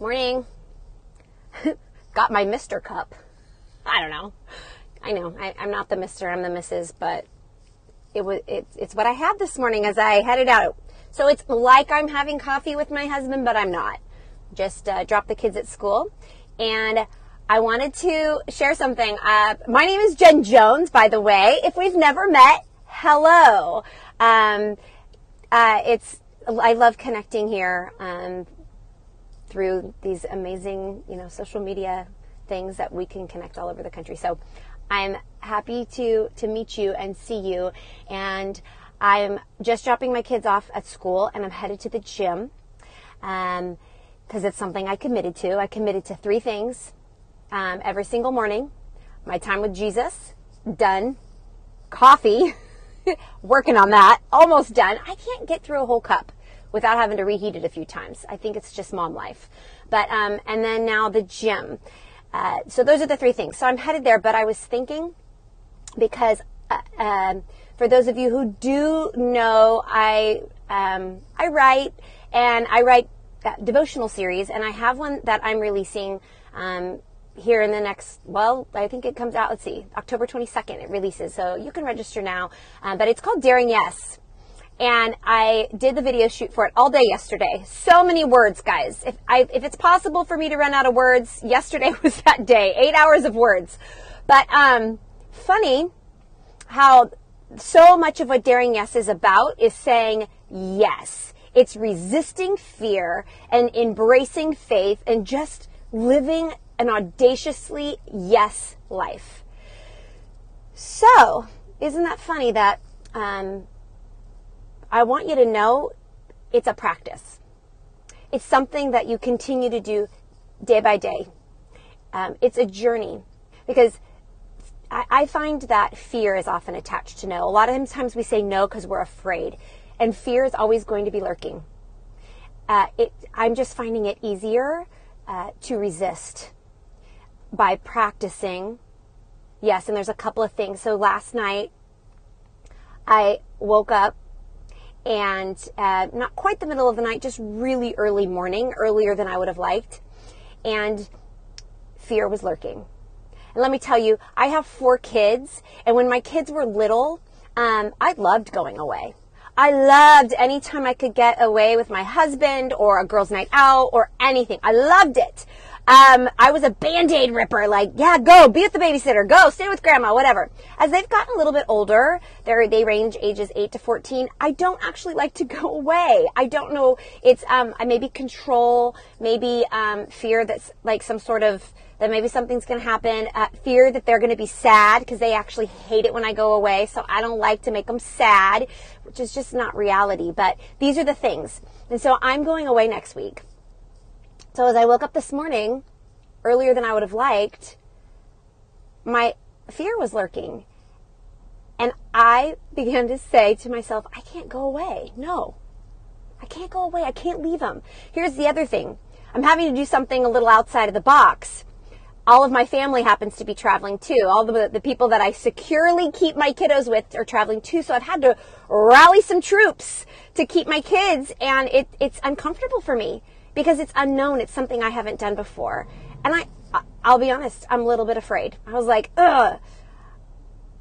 Morning. Got my Mr. cup. I don't know. I know. I'm not the Mr. I'm the Mrs. But it's what I had this morning as I headed out. So it's like I'm having coffee with my husband, but I'm not. Just dropped the kids at school. And I wanted to share something. My name is Jen Jones, by the way. If we've never met, hello. I love connecting here through these amazing, social media things that we can connect all over the country. So I'm happy to meet you and see you. And I'm just dropping my kids off at school, and I'm headed to the gym because it's something I committed to. I committed to 3 things every single morning. My time with Jesus, done. Coffee, working on that, almost done. I can't get through a whole cup without having to reheat it a few times. I think it's just mom life. But and then now the gym. So those are the 3 things. So I'm headed there, but I was thinking, because for those of you who do know, I write, and I write devotional series, and I have one that I'm releasing here in the next, I think it comes out, October 22nd it releases, so you can register now, but it's called Daring Yes. And I did the video shoot for it all day yesterday. So many words, guys. If it's possible for me to run out of words, yesterday was that day. 8 hours of words. But funny how so much of what Daring Yes is about is saying yes. It's resisting fear and embracing faith and just living an audaciously yes life. So, isn't that funny that I want you to know it's a practice. It's something that you continue to do day by day. It's a journey, because I find that fear is often attached to no. A lot of times we say no because we're afraid, and fear is always going to be lurking. I'm just finding it easier to resist by practicing. Yes, and there's a couple of things. So last night I woke up, and not quite the middle of the night, just really early morning, earlier than I would have liked, and fear was lurking. And let me tell you, I have 4 kids, and when my kids were little, I loved going away. I loved any time I could get away with my husband or a girls' night out or anything. I loved it. I was a Band-Aid ripper, go, be with the babysitter, go, stay with grandma, whatever. As they've gotten a little bit older, they range ages 8 to 14, I don't actually like to go away. I don't know, it's maybe control, maybe fear that's like some sort of, that maybe something's going to happen, fear that they're going to be sad, because they actually hate it when I go away, so I don't like to make them sad, which is just not reality, but these are the things. And so I'm going away next week. So as I woke up this morning, earlier than I would have liked, my fear was lurking. And I began to say to myself, I can't go away. No, I can't go away. I can't leave them. Here's the other thing. I'm having to do something a little outside of the box. All of my family happens to be traveling too. All the people that I securely keep my kiddos with are traveling too. So I've had to rally some troops to keep my kids. And it's uncomfortable for me, because it's unknown. It's something I haven't done before. And I'll be honest, I'm a little bit afraid. I was like,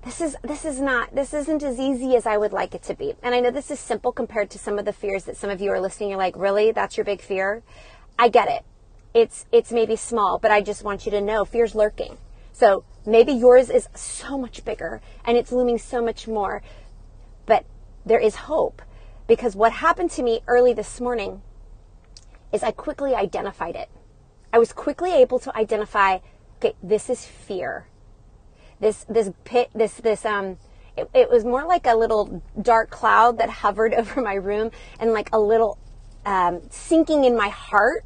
this isn't as easy as I would like it to be. And I know this is simple compared to some of the fears that some of you are listening. You're like, really? That's your big fear? I get it. It's maybe small, but I just want you to know fear's lurking. So maybe yours is so much bigger and it's looming so much more, but there is hope, because what happened to me early this morning is I quickly identified it. I was quickly able to identify, okay, this is fear. It was more like a little dark cloud that hovered over my room, and like a little sinking in my heart.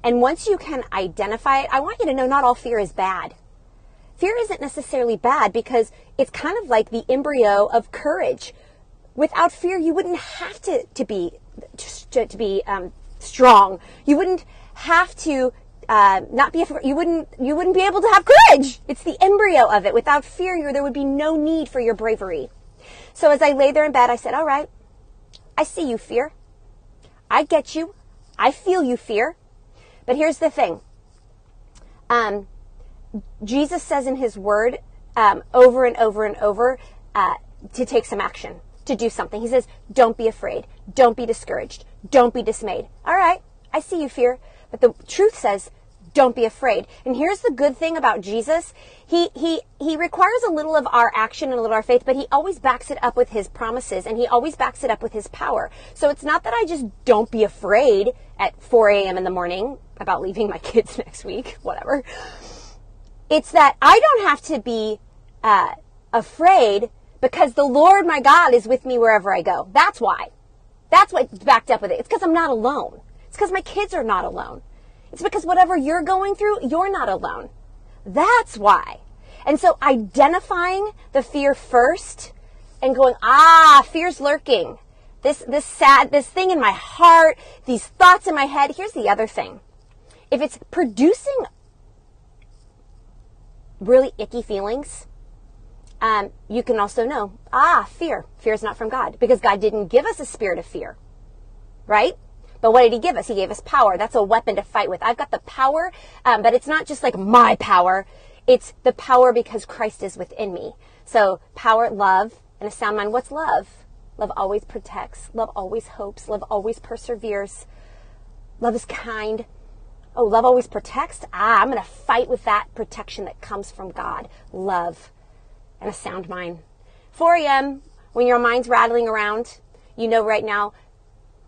And once you can identify it, I want you to know not all fear is bad. Fear isn't necessarily bad, because it's kind of like the embryo of courage. Without fear, you wouldn't have to be strong. You wouldn't have to not be afraid. You wouldn't be able to have courage. It's the embryo of it. Without fear, there would be no need for your bravery. So as I lay there in bed, I said, all right, I see you, fear. I get you. I feel you, fear. But here's the thing. Jesus says in his word over and over and over to take some action, to do something. He says, don't be afraid. Don't be discouraged. Don't be dismayed. All right, I see you, fear. But the truth says, don't be afraid. And here's the good thing about Jesus. He requires a little of our action and a little of our faith, but he always backs it up with his promises, and he always backs it up with his power. So it's not that I just don't be afraid at 4 a.m. in the morning about leaving my kids next week, whatever. It's that I don't have to be afraid because the Lord my God is with me wherever I go. That's why. That's what's backed up with it. It's because I'm not alone. It's because my kids are not alone. It's because whatever you're going through, you're not alone. That's why. And so identifying the fear first and going, fear's lurking. This thing in my heart, these thoughts in my head. Here's the other thing. If it's producing really icky feelings, you can also know, fear. Fear is not from God, because God didn't give us a spirit of fear, right? But what did he give us? He gave us power. That's a weapon to fight with. I've got the power, but it's not just like my power. It's the power because Christ is within me. So power, love, and a sound mind. What's love? Love always protects. Love always hopes. Love always perseveres. Love is kind. Oh, love always protects? I'm going to fight with that protection that comes from God. Love and a sound mind. 4 a.m., when your mind's rattling around, you know right now,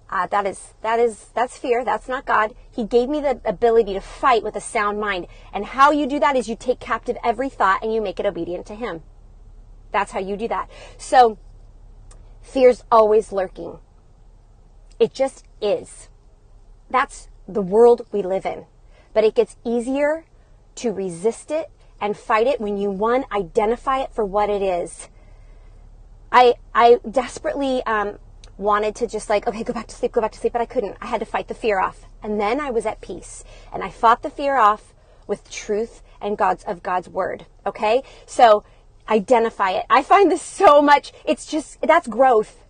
that's fear. That's not God. He gave me the ability to fight with a sound mind. And how you do that is you take captive every thought and you make it obedient to him. That's how you do that. So fear's always lurking. It just is. That's the world we live in. But it gets easier to resist it and fight it when you, one, identify it for what it is. I desperately wanted to just like, okay, go back to sleep, but I couldn't. I had to fight the fear off. And then I was at peace. And I fought the fear off with truth and God's word. Okay? So identify it. I find this so much, that's growth.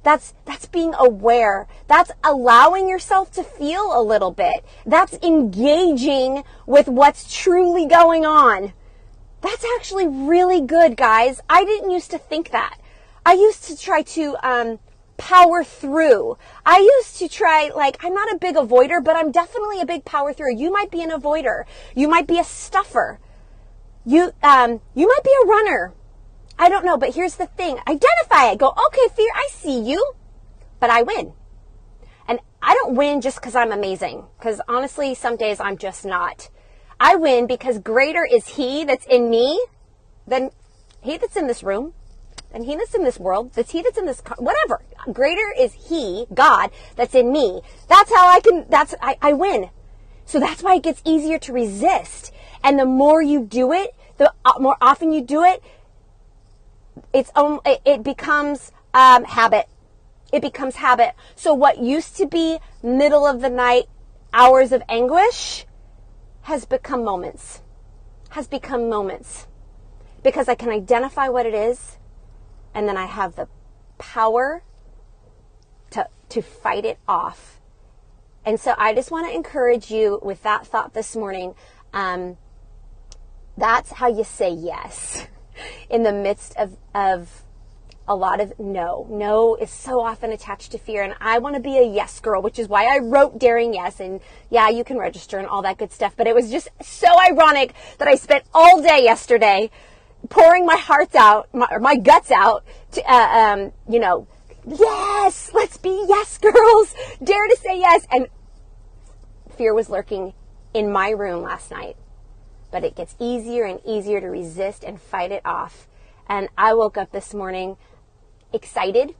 That's being aware. That's allowing yourself to feel a little bit. That's engaging with what's truly going on. That's actually really good, guys. I didn't used to think that. I used to try to power through. I used to try, I'm not a big avoider, but I'm definitely a big power through. You might be an avoider. You might be a stuffer. You might be a runner. I don't know, but here's the thing. Identify it. Go, okay, fear, I see you, but I win. And I don't win just because I'm amazing, because honestly, some days I'm just not. I win because greater is he that's in me than he that's in this room, than he that's in this world, that's he that's in this, whatever. Greater is he, God, that's in me. That's how I win. So that's why it gets easier to resist. And the more you do it, the more often you do it, it becomes habit. It becomes habit. So what used to be middle of the night hours of anguish has become moments. Because I can identify what it is, and then I have the power to fight it off. And so I just want to encourage you with that thought this morning. That's how you say yes. In the midst of a lot of no. No is so often attached to fear, and I want to be a yes girl, which is why I wrote Daring Yes, and yeah, you can register and all that good stuff, but it was just so ironic that I spent all day yesterday pouring my heart out, my guts out to, yes, let's be yes girls, dare to say yes, and fear was lurking in my room last night. But it gets easier and easier to resist and fight it off. And I woke up this morning excited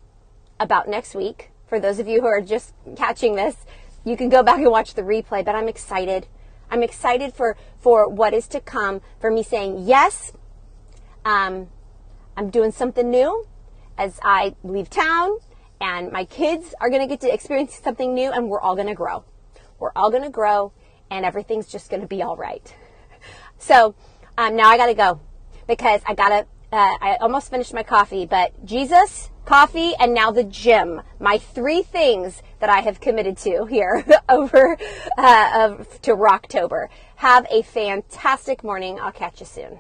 about next week. For those of you who are just catching this, you can go back and watch the replay, but I'm excited. I'm excited for what is to come, for me saying yes. I'm doing something new as I leave town, and my kids are going to get to experience something new, and we're all going to grow. We're all going to grow, and everything's just going to be all right. So now I got to go because I almost finished my coffee, but Jesus, coffee, and now the gym. My 3 things that I have committed to here over to Rocktober. Have a fantastic morning. I'll catch you soon.